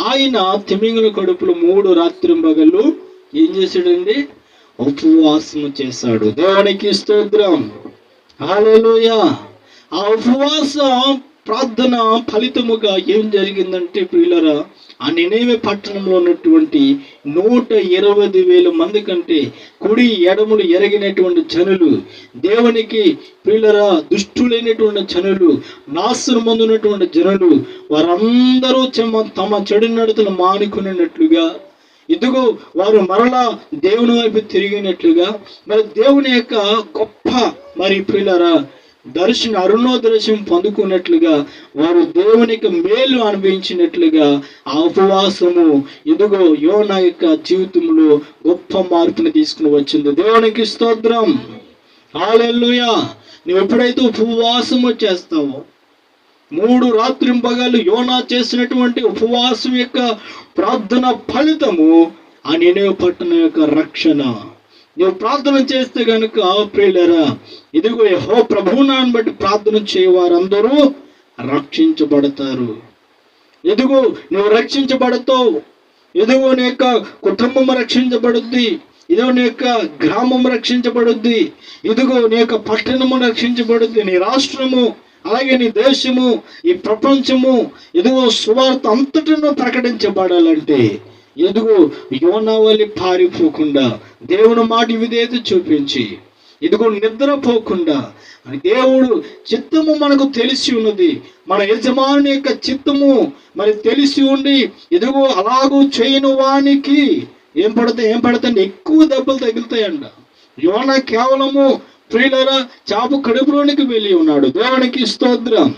ఆయన తిమింగల కడుపులో 3 రాత్రింబగళ్ళు ఏం చేశాడండి? ఉపవాసము చేశాడు. దేవునికి స్తోత్రం. హల్లెలూయా. ఆ ఉపవాస ప్రార్థన ఫలితముగా ఏం జరిగిందంటే ప్రియులరా, ఆ నినేవే పట్టణంలో ఉన్నటువంటి 120,000 మంది కంటే కుడి ఎడములు ఎరగినటువంటి జనులు, దేవునికి ప్రియులరా దుష్టులైనటువంటి జనులు, నాశనం పొందినటువంటి జనులు, వారందరూ తమ చెడు నడతను మానుకునేటట్లుగా, ఇదిగో వారు మరలా దేవుని వైపు తిరిగినట్లుగా, మరి దేవుని యొక్క గొప్ప మరి ప్రియులరా అరుణోదర్శనం పొందుకున్నట్లుగా, వారు దేవునికి మేలు అనుభవించినట్లుగా ఆ ఉపవాసము ఇదిగో యోనా యొక్క జీవితంలో గొప్ప మార్పుని తీసుకుని వచ్చింది. దేవునికి స్తోత్రం. హల్లెలూయా. నువ్వు ఎప్పుడైతే ఉపవాసము చేస్తావో, 3 రాత్రింపగళ్ళు యోనా చేసినటువంటి ఉపవాసం యొక్క ప్రార్థన ఫలితము ఆ నినేవే పట్టణం యొక్క రక్షణ. నువ్వు ప్రార్థన చేస్తే కనుక ప్రియులరా, ఇదిగో యెహోవా ప్రభువుని బట్టి ప్రార్థన చేయవారందరూ రక్షించబడతారు. ఎదుగో నువ్వు రక్షించబడతావు. ఎదుగో నీ యొక్క కుటుంబం రక్షించబడుద్ది. ఇదిగో నీ యొక్క గ్రామం రక్షించబడుద్ది. ఇదిగో నీ యొక్క పట్టణము రక్షించబడుద్ది. నీ రాష్ట్రము, అలాగే నీ దేశము, ఈ ప్రపంచము, ఇదిగో సువార్త అంతటిను ప్రకటించబడాలంటే ఎదుగో యోనా వలె పారిపోకుండా, దేవుని మాట విధేయత చూపించి, ఇదిగో నిద్రపోకుండా, దేవుడు చిత్తము మనకు తెలిసి ఉన్నది, మన యజమాని యొక్క చిత్తము మరి తెలిసి ఉండి, ఇదిగో అలాగూ చేయని వానికి ఏం పడతాయండి? ఎక్కువ దెబ్బలు తగులుతాయంట. యోనా కేవలము ప్రియులరా చాపు కడుపులోనికి వెళ్ళి ఉన్నాడు. దేవునికి స్తోత్రం.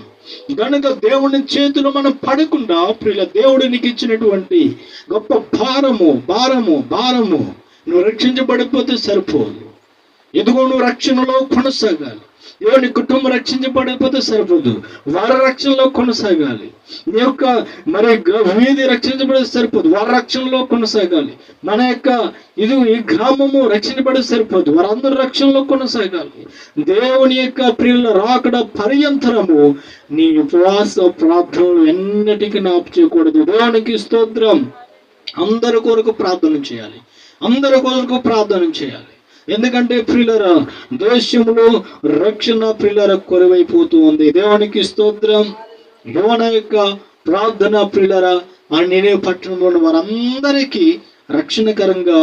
కనుక దేవుని చేతులు మనం పడకుండా ప్రియుల, దేవుడు నీకు ఇచ్చినటువంటి గొప్ప భారము నువ్వు రక్షించబడిపోతే సరిపోదు. ఎదుగో నువ్వు రక్షణలో కొనసాగాలి. దేవుని కుటుంబం రక్షించబడిపోతే సరిపోదు, వారి రక్షణలో కొనసాగాలి. నీ యొక్క మరి వీధి రక్షించబడితే సరిపోదు, వారి రక్షణలో కొనసాగాలి. మన యొక్క ఈ గ్రామము రక్షించబడితే సరిపోదు, వారందరూ రక్షణలో కొనసాగాలి. దేవుని యొక్క ప్రియుల రాకడ పర్యంతరము నీ ఉపవాస ప్రార్థనలు ఎన్నటికీ నాపు చేయకూడదు. దేవునికి స్తోత్రం. అందరి కొరకు ప్రార్థన చేయాలి. ఎందుకంటే ప్రియులరా, దేశంలో రక్షణ ప్రియులర కొరవైపోతూ ఉంది. దేవునికి స్తోత్రం. యోనా యొక్క ప్రార్థన ప్రియులరా ఆ నినేవే పట్టణంలో ఉన్న వారందరికీ రక్షణకరంగా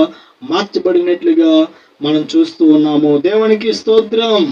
మార్చబడినట్లుగా మనం చూస్తూ ఉన్నాము. దేవునికి స్తోత్రం.